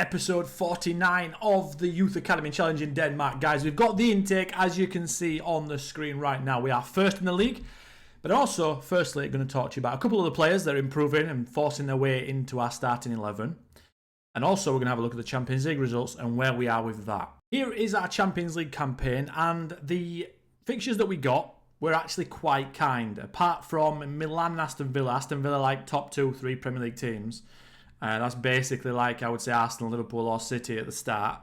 episode 49 of the Youth Academy Challenge in Denmark. Guys, we've got the intake, as you can see on the screen right now. We are first in the league, but also, firstly, going to talk to you about a couple of the players that are improving and forcing their way into our starting 11. And also, we're going to have a look at the Champions League results and where we are with that. Here is our Champions League campaign, and the fixtures that we got were actually quite kind. Apart from Milan and Aston Villa like top 2-3 Premier League teams. That's basically like, I would say, Arsenal, Liverpool or City at the start.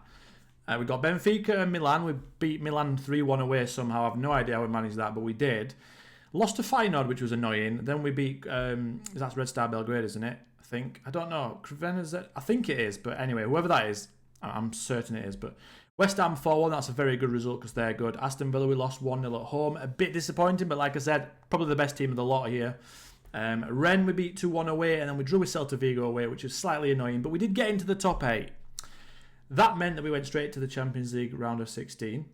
We got Benfica and Milan. We beat Milan 3-1 away somehow. I have no idea how we managed that, but we did. Lost to Feyenoord, which was annoying. Then we beat, that's Red Star Belgrade, isn't it? I think. I don't know. I think it is, but anyway, whoever that is, I'm certain it is. But West Ham 4-1, that's a very good result because they're good. Aston Villa, we lost 1-0 at home. A bit disappointing, but like I said, probably the best team of the lot here. Rennes we beat 2-1 away, and then we drew with Celta Vigo away, which is slightly annoying, but we did get into the top 8. That meant that we went straight to the Champions League round of 16.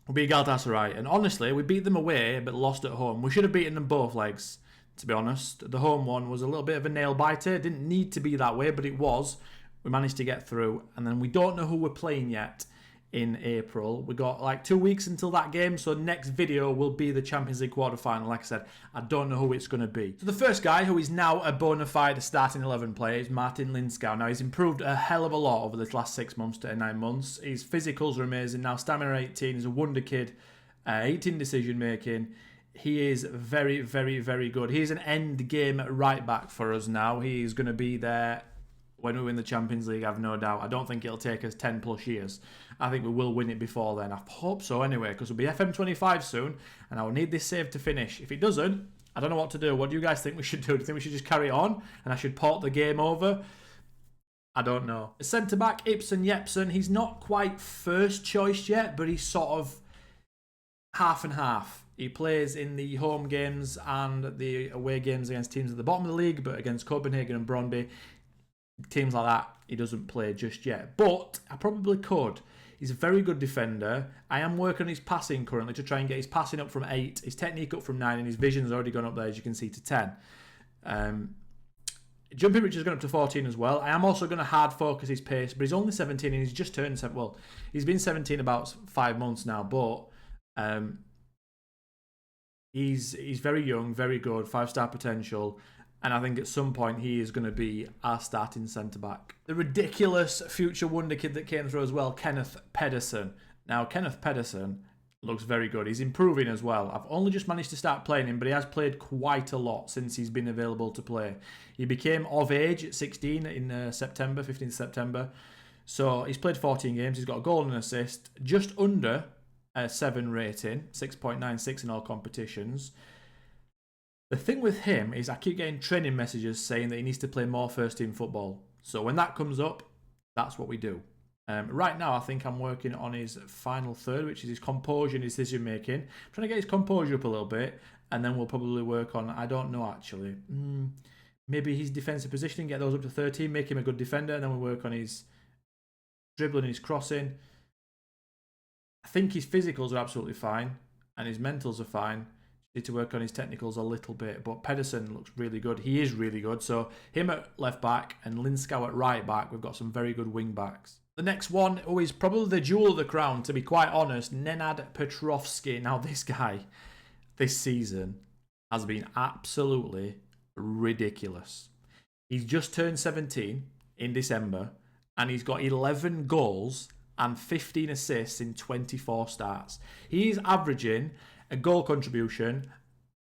We beat Galatasaray, and honestly, we beat them away but lost at home. We should have beaten them both legs, to be honest. The home one was a little bit of a nail-biter. It didn't need to be that way, but it was. We managed to get through, and then we don't know who we're playing yet in April. We got like 2 weeks until that game, so next video will be the Champions League quarter-final. Like I said, I don't know who it's going to be. So the first guy, who is now a bona fide starting 11 player, is Martin Lindskau. Now, he's improved a hell of a lot over the last 6 months to 9 months. His physicals are amazing. Now, stamina 18, he's a wonder kid. 18 decision-making. He is very, very, very good. He's an end-game right-back for us now. He's going to be there when we win the Champions League, I've no doubt. I don't think it'll take us 10 plus years. I think we will win it before then. I hope so anyway, because we'll be FM24 soon, and I will need this save to finish. If it doesn't, I don't know what to do. What do you guys think we should do? Do you think we should just carry on, and I should port the game over? I don't know. Centre-back, Ipson Yson. He's not quite first choice yet, but he's sort of half and half. He plays in the home games and the away games against teams at the bottom of the league, but against Copenhagen and Brøndby, teams like that, he doesn't play just yet. But I probably could. He's a very good defender. I am working on his passing currently to try and get his passing up from 8, his technique up from 9, and his vision's already gone up there, as you can see, to 10. Jumping reach has gone up to 14 as well. I am also going to hard focus his pace, but he's only 17 and he's just turned 7. Well, he's been 17 about 5 months now, but he's very young, very good, 5-star potential. And I think at some point he is going to be our starting centre-back. The ridiculous future wonder kid that came through as well, Kenneth Pederson. Now, Kenneth Pederson looks very good. He's improving as well. I've only just managed to start playing him, but he has played quite a lot since he's been available to play. He became of age at 16 in September, 15th September. So he's played 14 games. He's got a goal and an assist. Just under a 7 rating, 6.96 in all competitions. The thing with him is I keep getting training messages saying that he needs to play more first team football. So when that comes up, that's what we do. Right now, I think I'm working on his final third, which is his composure and his decision making. I'm trying to get his composure up a little bit, and then we'll probably work on, I don't know actually, maybe his defensive positioning, get those up to 13, make him a good defender, and then we'll work on his dribbling and his crossing. I think his physicals are absolutely fine, and his mentals are fine. Need to work on his technicals a little bit, but Pedersen looks really good. He is really good. So him at left back and Lindskau at right back. We've got some very good wing backs. The next one, who is probably the jewel of the crown, to be quite honest, Nenad Petrovski. Now this guy, this season, has been absolutely ridiculous. He's just turned 17 in December, and he's got 11 goals and 15 assists in 24 starts. He's averaging a goal contribution,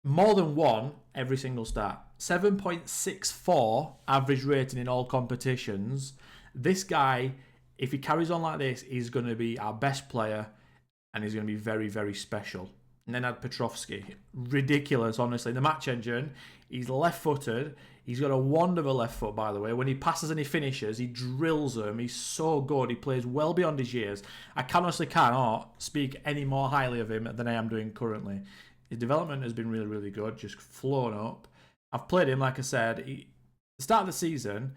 more than 1 every single start. 7.64 average rating in all competitions. This guy, if he carries on like this, is going to be our best player, and he's going to be very, very special. Nenad Petrovski, ridiculous, honestly. The match engine, he's left-footed. He's got a wonderful left foot, by the way. When he passes and he finishes, he drills them. He's so good. He plays well beyond his years. I honestly cannot speak any more highly of him than I am doing currently. His development has been really, really good, just flown up. I've played him, like I said. At the start of the season,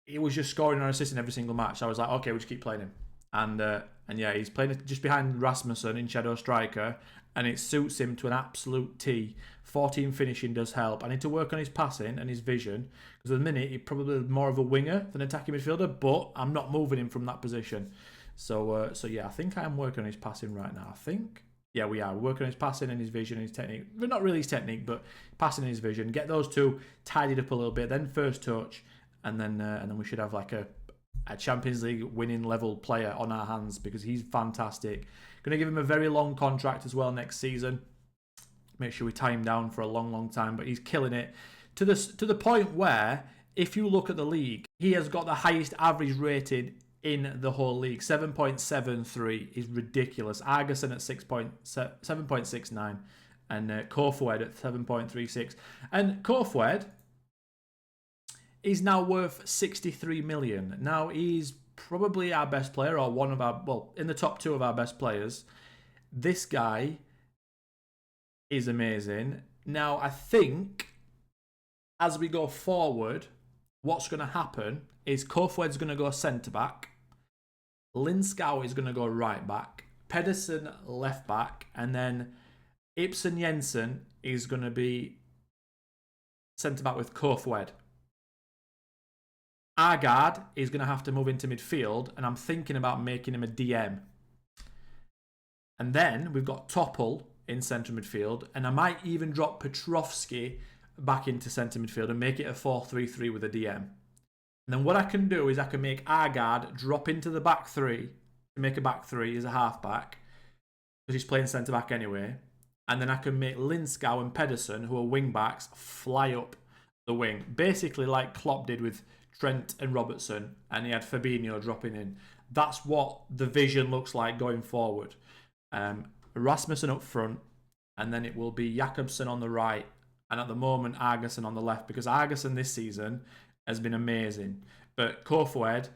he was just scoring and assisting every single match. So I was like, okay, we'll just keep playing him. And yeah, he's playing just behind Rasmussen in shadow striker, and it suits him to an absolute T. 14 finishing does help. I need to work on his passing and his vision, because at the minute he's probably more of a winger than attacking midfielder, but I'm not moving him from that position. So yeah, I think I am working on his passing right now. I think. Yeah, we are. We're working on his passing and his vision and his technique. But not really his technique, but passing and his vision. Get those two tidied up a little bit, then first touch, and then we should have like a Champions League winning level player on our hands, because he's fantastic. Going to give him a very long contract as well next season. Make sure we tie him down for a long, long time. But he's killing it to the point where, if you look at the league, he has got the highest average rated in the whole league. 7.73 is ridiculous. Argason at 7.69 and Korfwed at 7.36. And Korfwed is now worth 63 million. Now, he's probably our best player, or one of our, well, in the top 2 of our best players. This guy is amazing. Now, I think as we go forward, what's going to happen is Korfwed's going to go centre-back, Linskau is going to go right-back, Pederson left-back, and then Ipson Yson is going to be centre-back with Korfwed. Agard is going to have to move into midfield, and I'm thinking about making him a DM. And then we've got Topol in centre midfield, and I might even drop Petrovski back into centre midfield and make it a 4-3-3 with a DM. And then what I can do is I can make Agard drop into the back 3 to make a back 3 as a half-back, because he's playing centre-back anyway. And then I can make Linskau and Pedersen, who are wing-backs, fly up the wing. Basically like Klopp did with Trent and Robertson, and he had Fabinho dropping in. That's what the vision looks like going forward. Rasmussen up front, and then it will be Jakobsen on the right, and at the moment Argason on the left, because Argason this season has been amazing. But Korfwed,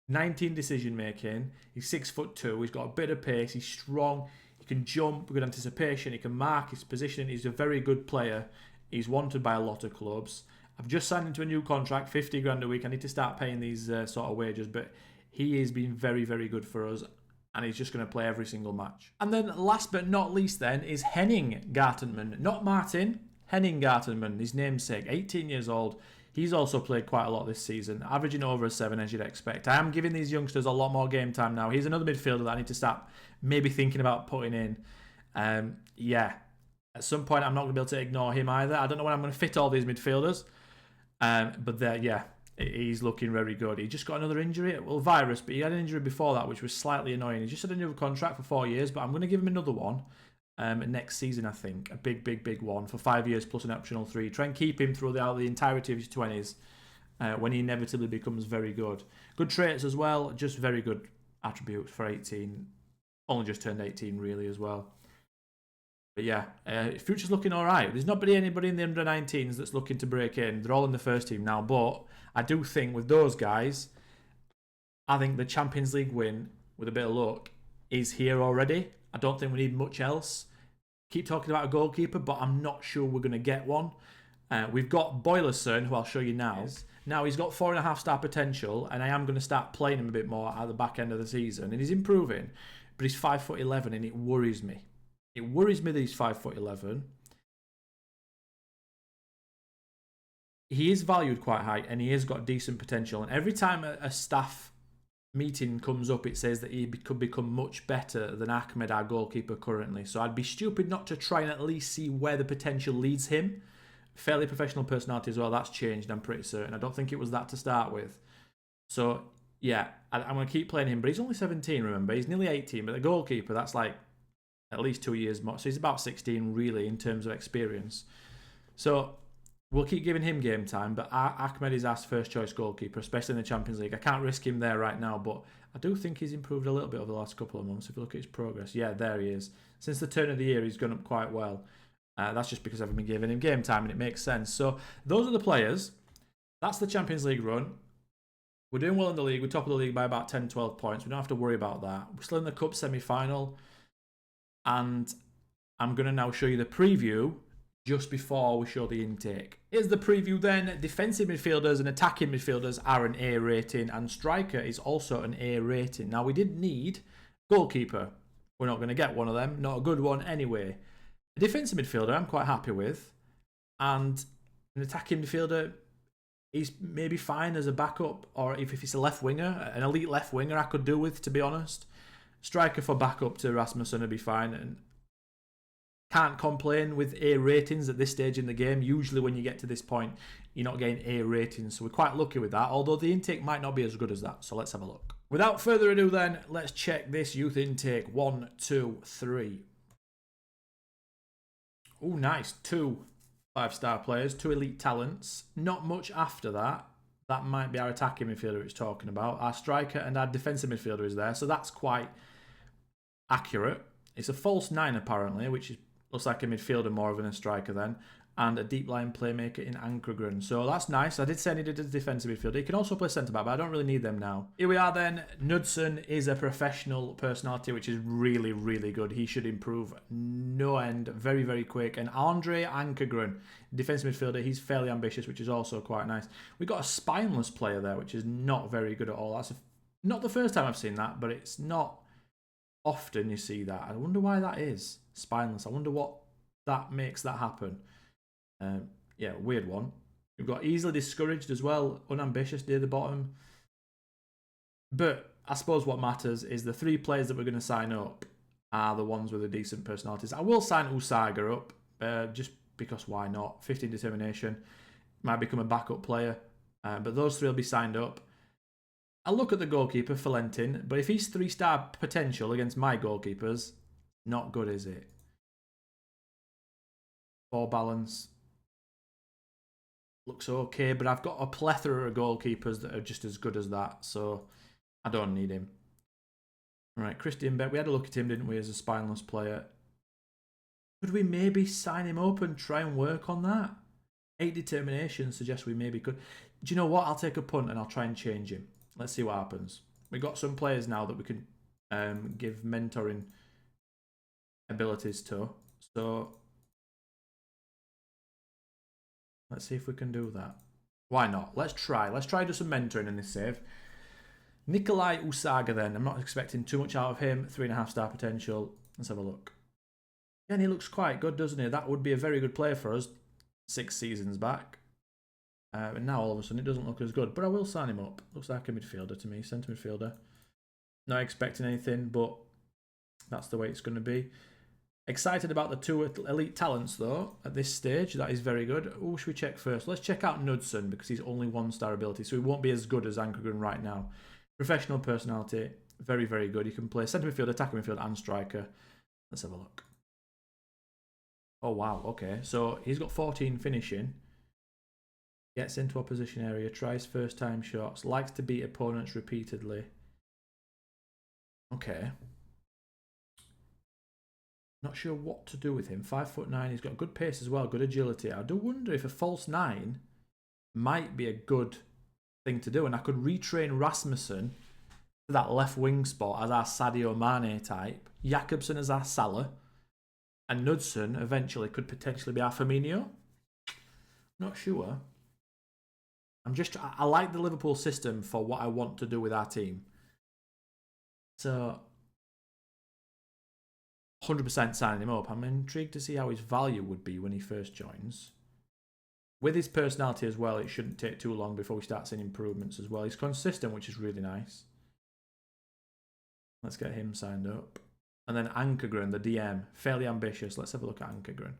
19 decision making, he's 6'2", he's got a bit of pace, he's strong, he can jump, good anticipation, he can mark his position, he's a very good player, he's wanted by a lot of clubs. I've just signed into a new contract, 50 grand a week. I need to start paying these sort of wages, but he has been very, very good for us, and he's just going to play every single match. And then last but not least then is Henning Gartman. Not Martin, Henning Gartman, his namesake, 18 years old. He's also played quite a lot this season, averaging over a 7 as you'd expect. I am giving these youngsters a lot more game time now. He's another midfielder that I need to start maybe thinking about putting in. Yeah, at some point I'm not going to be able to ignore him either. I don't know when I'm going to fit all these midfielders. But yeah, he's looking very good. He just got another injury, well, virus, but he had an injury before that, which was slightly annoying. He just had a new contract for 4 years, but I'm going to give him another one next season, I think. A big one for 5 years plus an optional 3. Try and keep him throughout the entirety of his 20s when he inevitably becomes very good. Good traits as well, just very good attributes for 18. Only just turned 18 really as well. But yeah, future's looking all right. There's not really anybody in the under-19s that's looking to break in. They're all in the first team now. But I do think with those guys, I think the Champions League win, with a bit of luck, is here already. I don't think we need much else. Keep talking about a goalkeeper, but I'm not sure we're going to get one. We've got Boylerson, who I'll show you now. Now, he's got 4.5-star potential, and I am going to start playing him a bit more at the back end of the season. And he's improving, but he's 5'11", and it worries me. It worries me that he's 5'11". He is valued quite high, and he has got decent potential. And every time a staff meeting comes up, it says that he could become much better than Ahmed, our goalkeeper currently. So I'd be stupid not to try and at least see where the potential leads him. Fairly professional personality as well. That's changed, I'm pretty certain. I don't think it was that to start with. So yeah, I'm going to keep playing him. But he's only 17, remember. He's nearly 18. But the goalkeeper, that's like at least 2 years more. So he's about 16 really in terms of experience. So we'll keep giving him game time, but Ahmed is our first choice goalkeeper, especially in the Champions League. I can't risk him there right now, but I do think he's improved a little bit over the last couple of months. If you look at his progress, yeah, there he is. Since the turn of the year, he's gone up quite well. That's just because I've been giving him game time, and it makes sense. So those are the players. That's the Champions League run. We're doing well in the league. We're top of the league by about 10, 12 points. We don't have to worry about that. We're still in the Cup semi-final. And I'm going to now show you the preview just before we show the intake. Here's the preview then. Defensive midfielders and attacking midfielders are an A rating, and striker is also an A rating. Now, we did need goalkeeper. We're not going to get one of them. Not a good one anyway. A defensive midfielder I'm quite happy with. And an attacking midfielder, he's maybe fine as a backup. Or if it's a left winger, an elite left winger I could do with, to be honest. Striker for backup to Rasmussen would be fine. And can't complain with A ratings at this stage in the game. Usually when you get to this point, you're not getting A ratings. So we're quite lucky with that. Although the intake might not be as good as that. So let's have a look. Without further ado then, let's check this youth intake. 1, 2, 3. Oh, nice. 2 5-star players, 2 elite talents. Not much after that. That might be our attacking midfielder it's talking about. Our striker and our defensive midfielder is there. So that's quite accurate. It's a false 9 apparently, which looks like a midfielder more than a striker then. And a deep line playmaker in Ankergren. So that's nice. I did say I needed a defensive midfielder. He can also play centre-back, but I don't really need them now. Here we are then. Knudsen is a professional personality, which is really, really good. He should improve no end. Very, very quick. And Andre Ankergren, defensive midfielder, he's fairly ambitious, which is also quite nice. We've got a spineless player there, which is not very good at all. That's not the first time I've seen that, but it's not often you see that. I wonder why that is. Spineless. I wonder what that makes that happen. Yeah, weird one. We've got easily discouraged as well, unambitious near the bottom. But I suppose what matters is the 3 players that we're going to sign up are the ones with the decent personalities. I will sign Usaga up, just because why not? 15 determination, might become a backup player. But those 3 will be signed up. I'll look at the goalkeeper, Valentin, but if he's 3-star potential against my goalkeepers, not good, is it? 4 balance. Looks okay, but I've got a plethora of goalkeepers that are just as good as that, so I don't need him. Right, Christian Beck, we had a look at him, didn't we, as a spineless player. Could we maybe sign him up and try and work on that? 8 determination suggests we maybe could. Do you know what? I'll take a punt and I'll try and change him. Let's see what happens. We've got some players now that we can give mentoring abilities to, so let's see if we can do that. Why not? Let's try. Let's try do some mentoring in this save. Nikolai Usaga then. I'm not expecting too much out of him. 3.5-star potential. Let's have a look. And he looks quite good, doesn't he? That would be a very good player for us 6 seasons back. And now all of a sudden it doesn't look as good. But I will sign him up. Looks like a midfielder to me. Centre midfielder. Not expecting anything, but that's the way it's going to be. Excited about the 2 elite talents, though, at this stage. That is very good. Who should we check first? Let's check out Knudsen, because he's only 1-star ability, so he won't be as good as Ankergren right now. Professional personality, very, very good. He can play centre midfield, attacking midfield, and striker. Let's have a look. Oh, wow, okay. So he's got 14 finishing. Gets into opposition area, tries first-time shots, likes to beat opponents repeatedly. Okay. Not sure what to do with him. 5'9", he's got good pace as well, good agility. I do wonder if a false 9 might be a good thing to do. And I could retrain Rasmussen to that left wing spot as our Sadio Mane type. Jakobsen as our Salah. And Knudsen eventually could potentially be our Firmino. Not sure. I like the Liverpool system for what I want to do with our team. So 100% signing him up. I'm intrigued to see how his value would be when he first joins. With his personality as well, it shouldn't take too long before we start seeing improvements as well. He's consistent, which is really nice. Let's get him signed up. And then Ankergren, the DM, fairly ambitious. Let's have a look at Ankergren.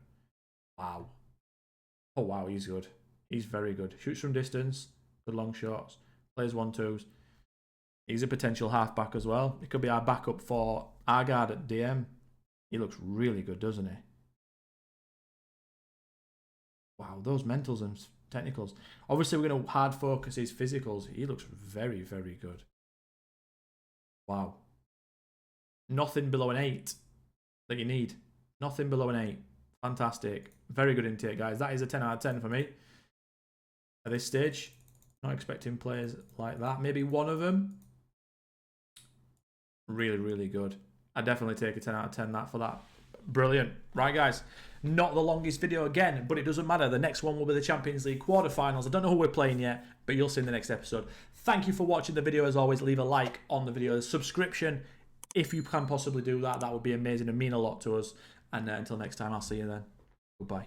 Wow. Oh, wow, he's good. He's very good. Shoots from distance, good long shots, plays 1-2s. He's a potential halfback as well. He could be our backup for Agard at DM. He looks really good, doesn't he? Wow, those mentals and technicals. Obviously, we're going to hard focus his physicals. He looks very, very good. Wow. Nothing below an 8 that you need. Nothing below an 8. Fantastic. Very good intake, guys. That is a 10 out of 10 for me. At this stage, not expecting players like that. Maybe one of them. Really, really good. I'd definitely take a 10 out of 10 that for that Brilliant. Right, guys. Not the longest video again, but it doesn't matter. The next one will be the Champions League quarterfinals. I don't know who we're playing yet, but you'll see in the next episode. Thank you for watching the video. As always, leave a like on the video. Subscription, if you can possibly do that, that would be amazing and mean a lot to us. And until next time, I'll see you then. Goodbye.